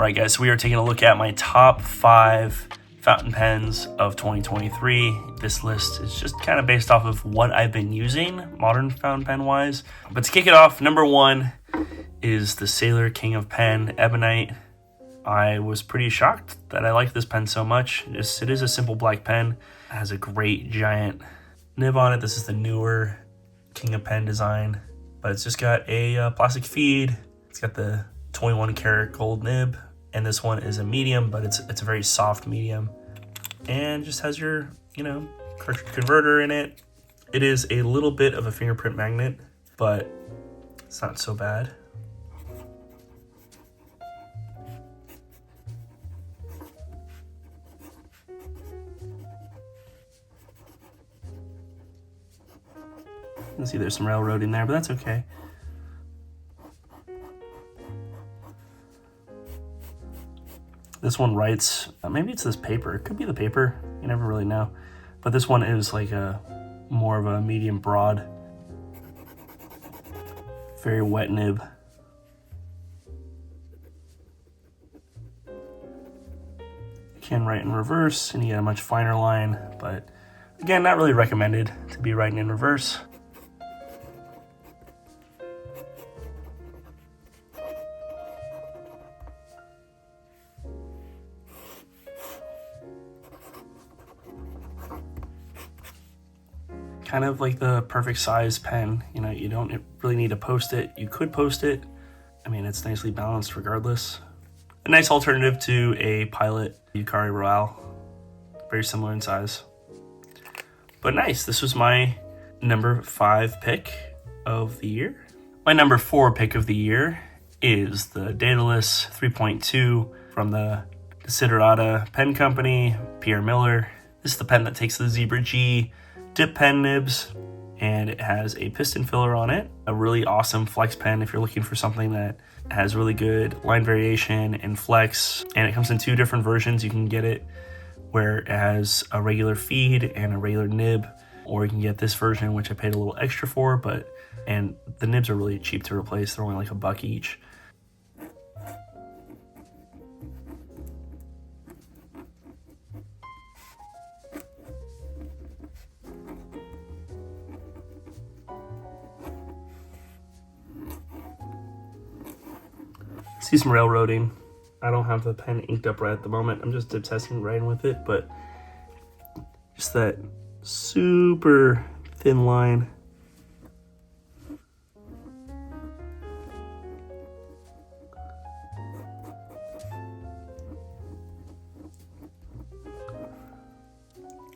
All right, guys, so we are taking a look at my top 5 fountain pens of 2023. This list is just kind of based off of what I've been using, modern fountain pen wise. But to kick it off, number 1 is the Sailor King of Pen, Ebonite. I was pretty shocked that I liked this pen so much. It is a simple black pen. It has a great giant nib on it. This is the newer King of Pen design, but it's just got a plastic feed. It's got the 21 karat gold nib, and this one is a medium, but it's a very soft medium, and just has your cartridge converter in it. It is a little bit of a fingerprint magnet, but it's not so bad. You can see there's some railroading there, but that's okay. This one writes, maybe it's this paper. It could be the paper. You never really know. But this one is like more of a medium broad. Very wet nib. You can write in reverse and you get a much finer line, but again, not really recommended to be writing in reverse. Kind of like the perfect size pen. You don't really need to post it. You could post it. I mean, it's nicely balanced regardless. A nice alternative to a Pilot Yukari Royale. Very similar in size. But nice. This was my number 5 pick of the year. My number 4 pick of the year is the Datalist 3.2 from the Desiderata Pen Company, Pierre Miller. This is the pen that takes the Zebra G dip pen nibs, and it has a piston filler on it. A really awesome flex pen if you're looking for something that has really good line variation and flex. And it comes in 2 different versions. You can get it where it has a regular feed and a regular nib, or you can get this version, which I paid a little extra for, and the nibs are really cheap to replace. They're only like $1 each. See some railroading. I don't have the pen inked up right at the moment. I'm just dip testing writing with it, but just that super thin line.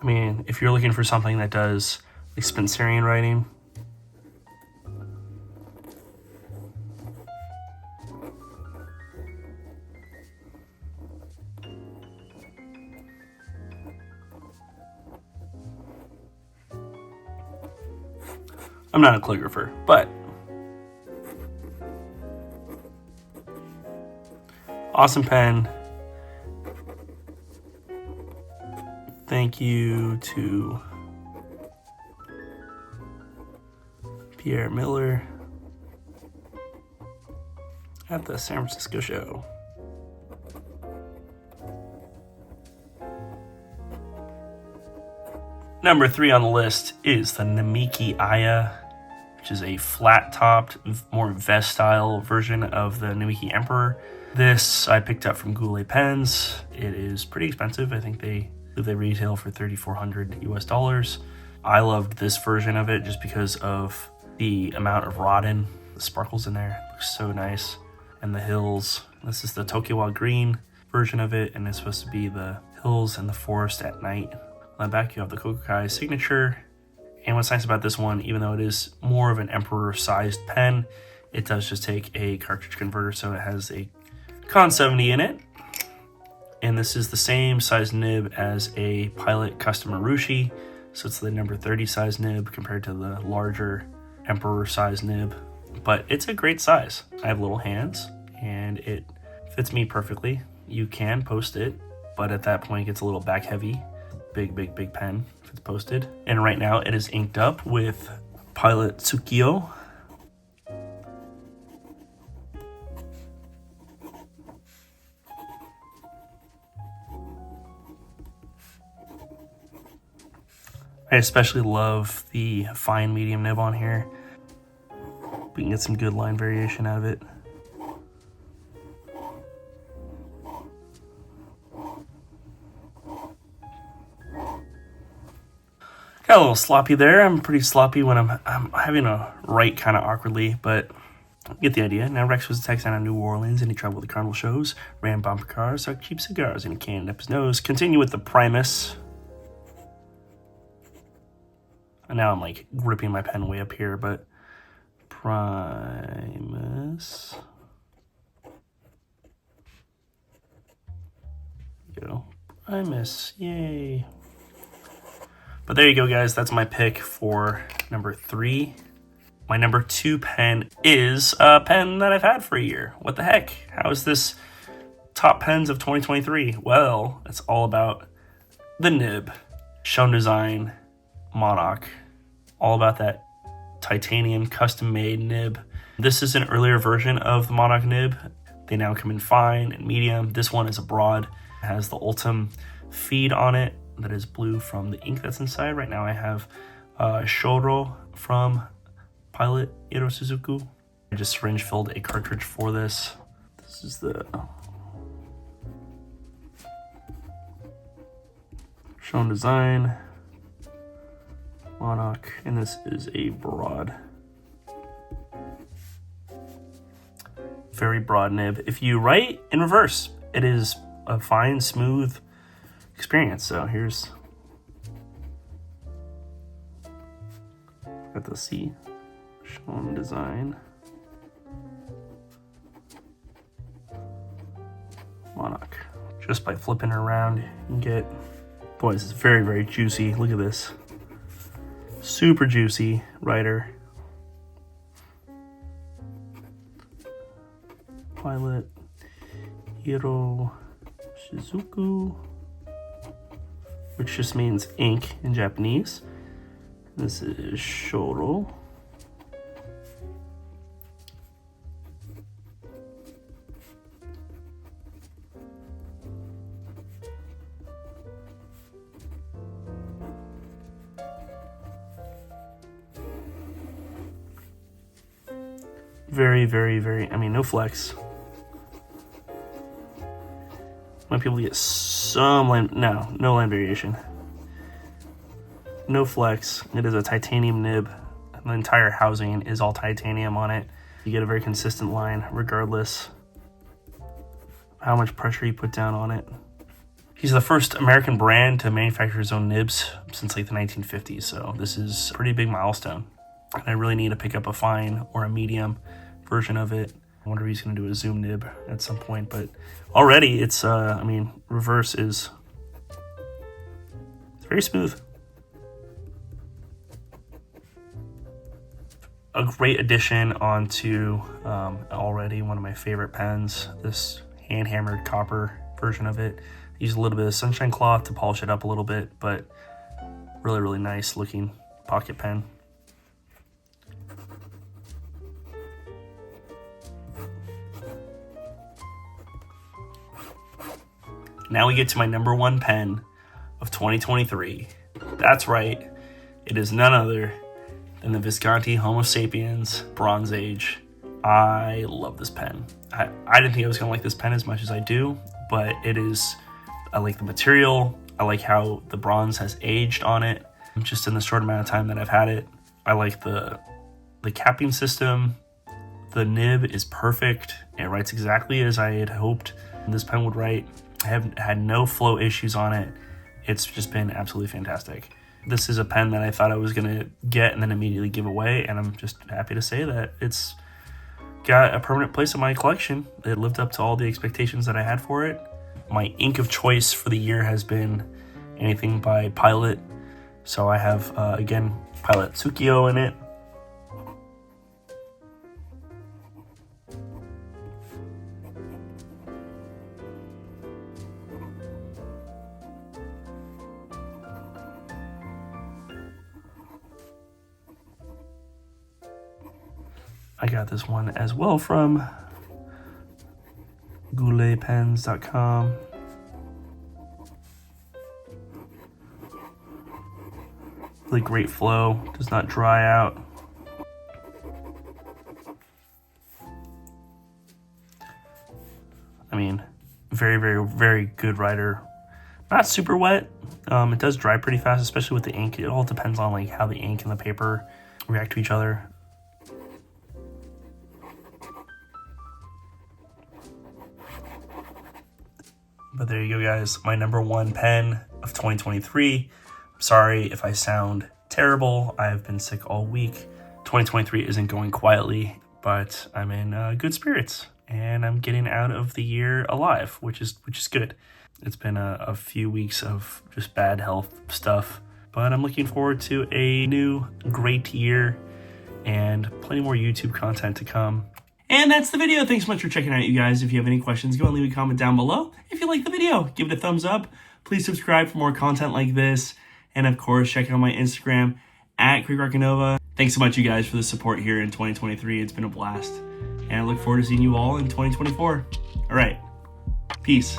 I mean, if you're looking for something that does like Spencerian writing, I'm not a calligrapher, but awesome pen. Thank you to Pierre Miller at the San Francisco show. Number 3 on the list is the Namiki A, which is a flat-topped, more vest-style version of the Namiki Emperor. This I picked up from Goulet Pens. It is pretty expensive. I think they retail for $3,400 US. I loved this version of it just because of the amount of rodin, the sparkles in there. It looks so nice. And the hills. This is the Tokiwa Green version of it, and it's supposed to be the hills and the forest at night. On the back, you have the Kokukai signature. And what's nice about this one, even though it is more of an Emperor-sized pen, it does just take a cartridge converter, so it has a Con 70 in it. And this is the same size nib as a Pilot Custom Urushi, so it's the number 30 size nib compared to the larger Emperor size nib. But it's a great size. I have little hands, and it fits me perfectly. You can post it, but at that point it gets a little back heavy. Big pen if it's posted. And right now it is inked up with Pilot Tsukiyo. I especially love the fine medium nib on here. We can get some good line variation out of it. Got a little sloppy there. I'm pretty sloppy when I'm having to write kind of awkwardly, but get the idea. Now Rex was a Texan out of New Orleans, and he traveled with the carnival shows, ran bumper cars, sucked cheap cigars, and he canned up his nose. Continue with the Primus. And now I'm like gripping my pen way up here, but Primus. Go. Primus, yay. But there you go, guys. That's my pick for number 3. My number 2 pen is a pen that I've had for a year. What the heck? How is this top pens of 2023? Well, it's all about the nib. Shown design, Monarch. All about that titanium custom-made nib. This is an earlier version of the Monarch nib. They now come in fine and medium. This one is a broad. It has the Ultim feed on it that is blue from the ink that's inside. Right now I have Shoro from Pilot OSuzuku. I just syringe filled a cartridge for this. This is the shown design, Monarch, and this is a broad. Very broad nib. If you write in reverse, it is a fine, smooth experience. So here's, got the C, shown design, Monarch. Just by flipping it around, you can get, boy, this is very, very juicy. Look at this, super juicy writer. Pilot OSuzuku, which just means ink in Japanese. This is Shoro. Very, very, very, I mean, no flex. Might be able to get some line, no line variation. No flex. It is a titanium nib. The entire housing is all titanium on it. You get a very consistent line regardless of how much pressure you put down on it. He's the first American brand to manufacture his own nibs since like the 1950s, so this is a pretty big milestone. And I really need to pick up a fine or a medium version of it. I wonder if he's going to do a zoom nib at some point, but already it's, I mean, reverse is very smooth. A great addition onto already one of my favorite pens, this hand-hammered copper version of it. Use a little bit of sunshine cloth to polish it up a little bit, but really, really nice looking pocket pen. Now we get to my number 1 pen of 2023. That's right, it is none other than the Viscon Homo sapiens Bronze Age. I love this pen. I didn't think I was gonna like this pen as much as I do, but it is, I like the material. I like how the bronze has aged on it just in the short amount of time that I've had it. I like the capping system. The nib is perfect. It writes exactly as I had hoped this pen would write. I haven't had no flow issues on it. It's just been absolutely fantastic. This is a pen that I thought I was gonna get and then immediately give away, and I'm just happy to say that it's got a permanent place in my collection. It lived up to all the expectations that I had for it. My ink of choice for the year has been anything by Pilot. So I have, again, Pilot Tsukio in it. I got this one as well from gouletpens.com. Really great flow, does not dry out. I mean, very, very, very good rider. Not super wet. It does dry pretty fast, especially with the ink. It all depends on like how the ink and the paper react to each other. But there you go, guys. My #1 pen of 2023. I'm sorry if I sound terrible. I've been sick all week. 2023 isn't going quietly, but I'm in good spirits, and I'm getting out of the year alive, which is good. It's been a few weeks of just bad health stuff, but I'm looking forward to a new great year and plenty more YouTube content to come. And that's the video. Thanks so much for checking out, you guys. If you have any questions, go and leave a comment down below. If you like the video, give it a thumbs up. Please subscribe for more content like this. And of course, check out my Instagram at Roccanova. Thanks so much, you guys, for the support here in 2023. It's been a blast. And I look forward to seeing you all in 2024. All right. Peace.